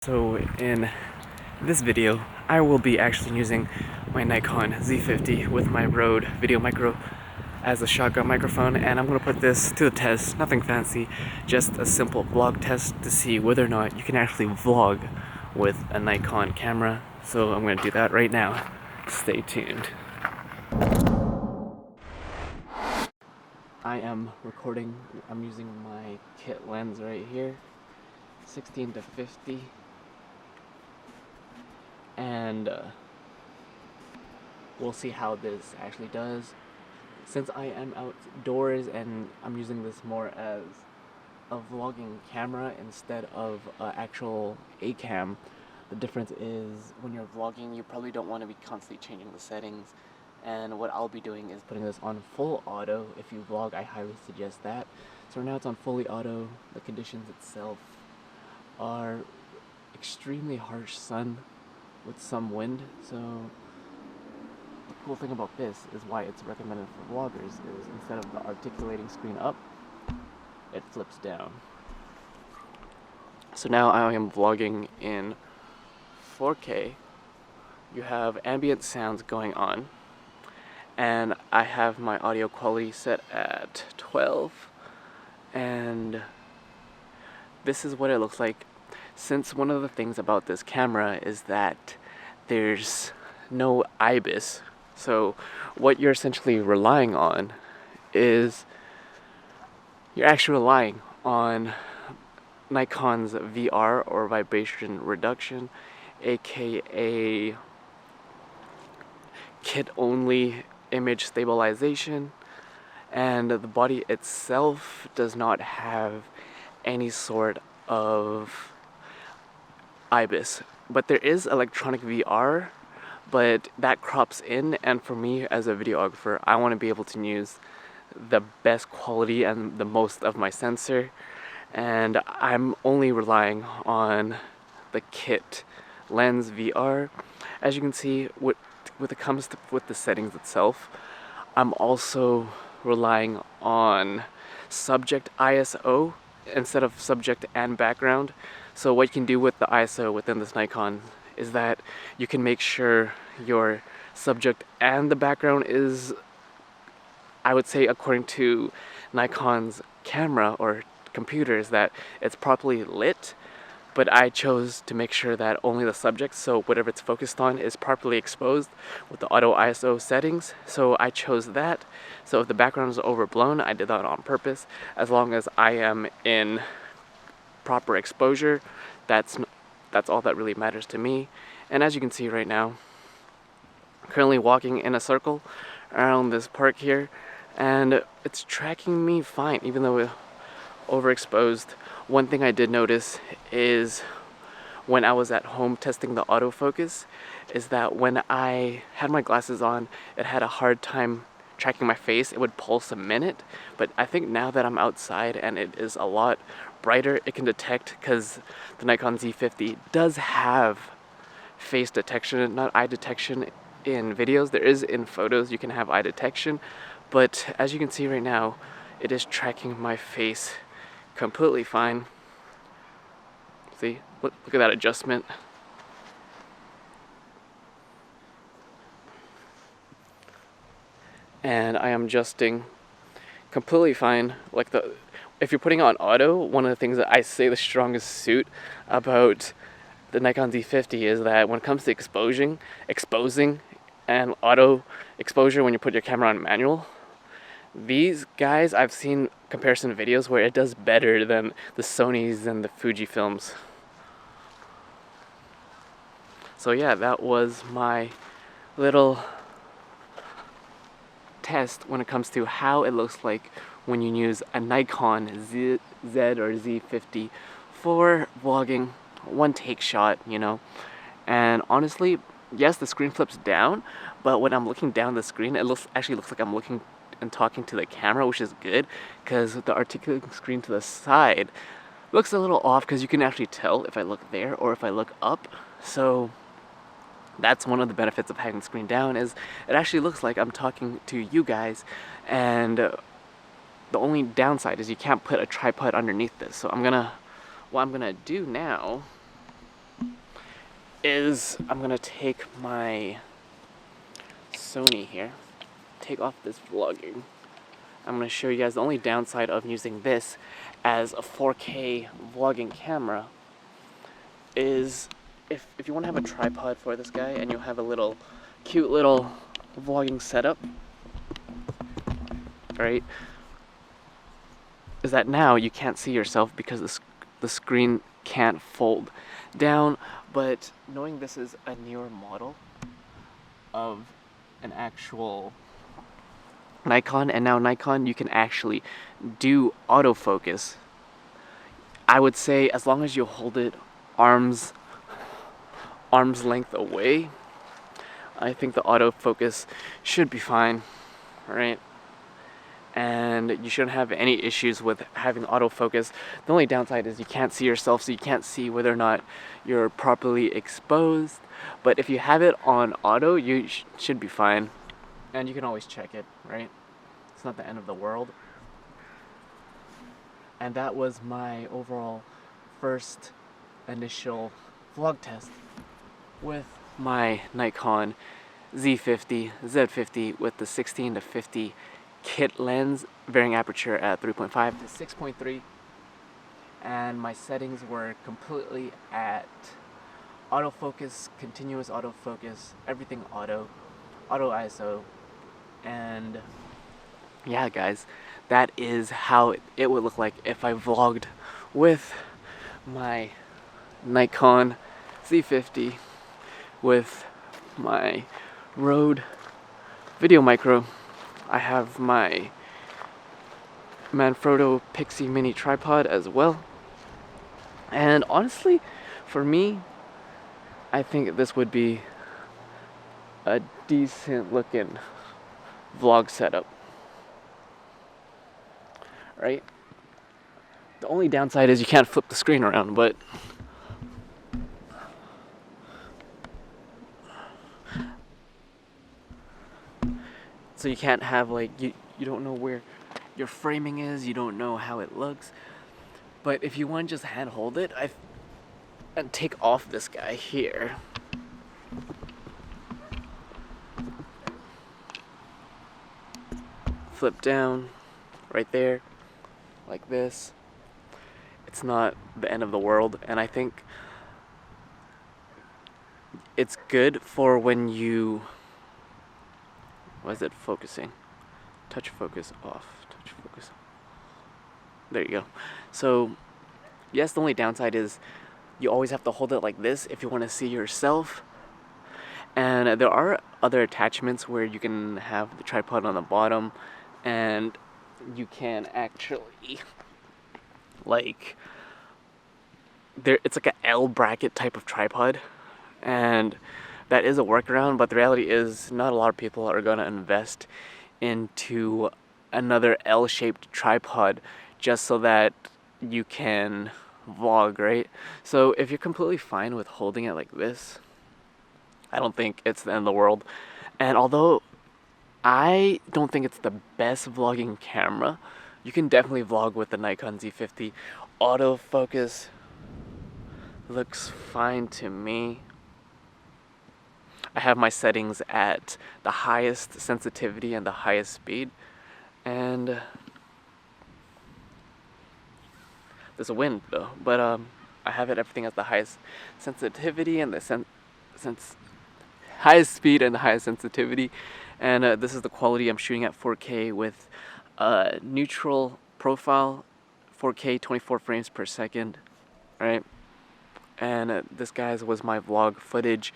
So in this video, I will be actually using my Nikon Z50 with my RodeVideo Micro as a shotgun microphone, and I'm going to put this to the test. Nothing fancy, just a simple vlog test to see whether or not you can actually vlog with a Nikon camera. So I'm going to do that right now. Stay tuned. I am recording. I'm using my kit lens right here, 16 to 50. And we'll see how this actually does. Since I am outdoors and I'm using this more as a vlogging camera instead of an actual A-cam, the difference is when you're vlogging, you probably don't want to be constantly changing the settings. And what I'll be doing is putting this on full auto. If you vlog, I highly suggest that. So now it's on fully auto. The conditions itself are extremely harsh sun with some wind. So the cool thing about this is why it's recommended for vloggers is instead of the articulating screen up, it flips down. So now I am vlogging in 4K. You have ambient sounds going on, and I have my audio quality set at 12, and this is what it looks like. Since one of the things about this camera is that there's no IBIS, so what you're essentially relying on is you're actually relying on Nikon's VR or vibration reduction, aka kit only image stabilization, and the body itself does not have any sort of IBIS, but there is electronic VR, but that crops in, and for me as a videographer, I want to be able to use the best quality and the most of my sensor, and I'm only relying on the kit lens VR. As you can see, when it comes to with the settings itself, I'm also relying on subject ISO instead of subject and background. So what you can do with the ISO within this Nikon is that you can make sure your subject and the background is, I would say according to Nikon's camera or computers, that it's properly lit, but I chose to make sure that only the subject, so whatever it's focused on, is properly exposed with the auto ISO settings. So I chose that. So if the background is overblown, I did that on purpose. As long as I am in proper exposure, that's all that really matters to me. And as you can see right now, I'm currently walking in a circle around this park here, and it's tracking me fine even though we're overexposed. One thing I did notice is when I was at home testing the autofocus is that when I had my glasses on, it had a hard time tracking my face. It would pulse a minute, but I think now that I'm outside and it is a lot brighter, it can detect, because the Nikon Z50 does have face detection, not eye detection in videos. There is in photos, you can have eye detection, but as you can see right now, it is tracking my face completely fine. See, look at that adjustment. And I am adjusting completely fine. If you're putting on auto, one of the things that I say the strongest suit about the Nikon Z50 is that when it comes to exposing and auto exposure when you put your camera on manual, these guys, I've seen comparison videos where it does better than the Sonys and the Fujifilms. So yeah, that was my little test when it comes to how it looks like when you use a Nikon Z or Z50 for vlogging. One take shot, you know. And honestly, yes, the screen flips down, but when I'm looking down the screen, it actually looks like I'm looking and talking to the camera, which is good, because the articulating screen to the side looks a little off, because you can actually tell if I look there or if I look up. So that's one of the benefits of having the screen down, is it actually looks like I'm talking to you guys, and the only downside is you can't put a tripod underneath this. So what I'm gonna do now is I'm gonna take my Sony here, take off this vlogging. I'm gonna show you guys the only downside of using this as a 4K vlogging camera is if you want to have a tripod for this guy and you have a little cute little vlogging setup, right? Is that now you can't see yourself because the screen can't fold down. But knowing this is a newer model of an actual Nikon, and now Nikon, you can actually do autofocus. I would say as long as you hold it arm's length away, I think the autofocus should be fine, right? And you shouldn't have any issues with having autofocus. The only downside is you can't see yourself, so you can't see whether or not you're properly exposed. But if you have it on auto, you should be fine. And you can always check it, right? It's not the end of the world. And that was my overall first initial vlog test with my Nikon Z50 with the 16-50 kit lens, varying aperture at 3.5 to 6.3, and my settings were completely at autofocus, continuous autofocus, everything auto ISO, and yeah guys, that is how it would look like if I vlogged with my Nikon Z50 with my RodeVideo Micro. I have my Manfrotto Pixi mini tripod as well. And honestly, for me, I think this would be a decent looking vlog setup. Right? The only downside is you can't flip the screen around, but so you can't have like, you don't know where your framing is, you don't know how it looks. But if you want to just hand hold it, and take off this guy here. Flip down right there like this. It's not the end of the world, and I think it's good for when you, why is it focusing? Touch focus off, touch focus. There you go. So yes, the only downside is you always have to hold it like this if you want to see yourself. And there are other attachments where you can have the tripod on the bottom and you can actually, like, it's like an L bracket type of tripod, and that is a workaround, but the reality is not a lot of people are going to invest into another L-shaped tripod just so that you can vlog, right? So if you're completely fine with holding it like this, I don't think it's the end of the world. And although I don't think it's the best vlogging camera, you can definitely vlog with the Nikon Z50. Autofocus looks fine to me. I have my settings at the highest sensitivity and the highest speed, and there's a wind though, but I have everything at the highest sensitivity and the highest speed and the highest sensitivity, and this is the quality I'm shooting at 4K with neutral profile, 4K 24 frames per second, right? And this guys was my vlog footage,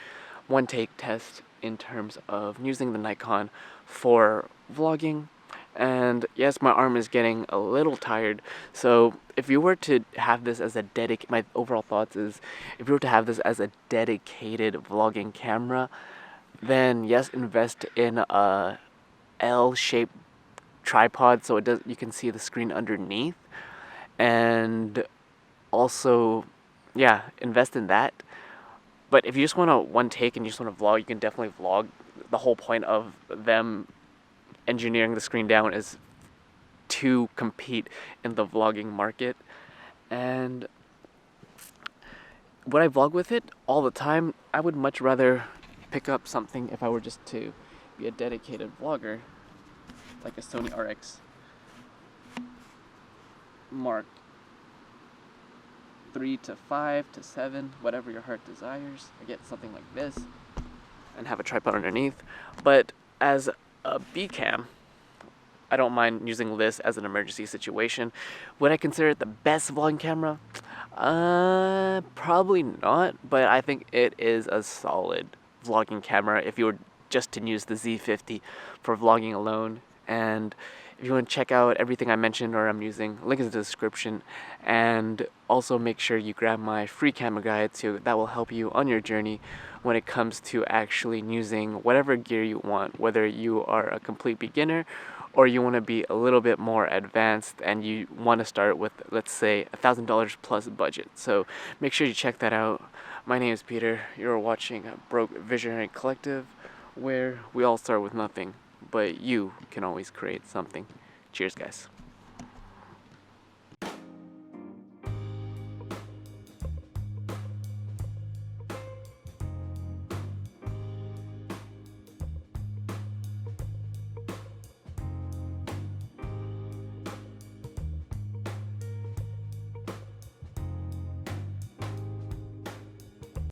one take test in terms of using the Nikon for vlogging. And yes, my arm is getting a little tired, so if you were to have this as a my overall thoughts is, if you were to have this as a dedicated vlogging camera, then yes, invest in a L-shaped tripod so you can see the screen underneath, and also, yeah, invest in that. But if you just want to one take and you just want to vlog, you can definitely vlog. The whole point of them engineering the screen down is to compete in the vlogging market. And would I vlog with it all the time? I would much rather pick up something if I were just to be a dedicated vlogger, like a Sony RX Mark 3 to 5 to 7, whatever your heart desires. I get something like this and have a tripod underneath. But as a B cam, I don't mind using this as an emergency situation. Would I consider it the best vlogging camera? Probably not, but I think it is a solid vlogging camera if you were just to use the Z50 for vlogging alone. And if you want to check out everything I mentioned or I'm using, link is in the description. And also make sure you grab my free camera guide too. That will help you on your journey when it comes to actually using whatever gear you want, whether you are a complete beginner or you want to be a little bit more advanced and you want to start with, let's say, $1,000 plus budget. So make sure you check that out. My name is Peter. You're watching Broke Visionary Collective, where we all start with nothing, but you can always create something. Cheers, guys.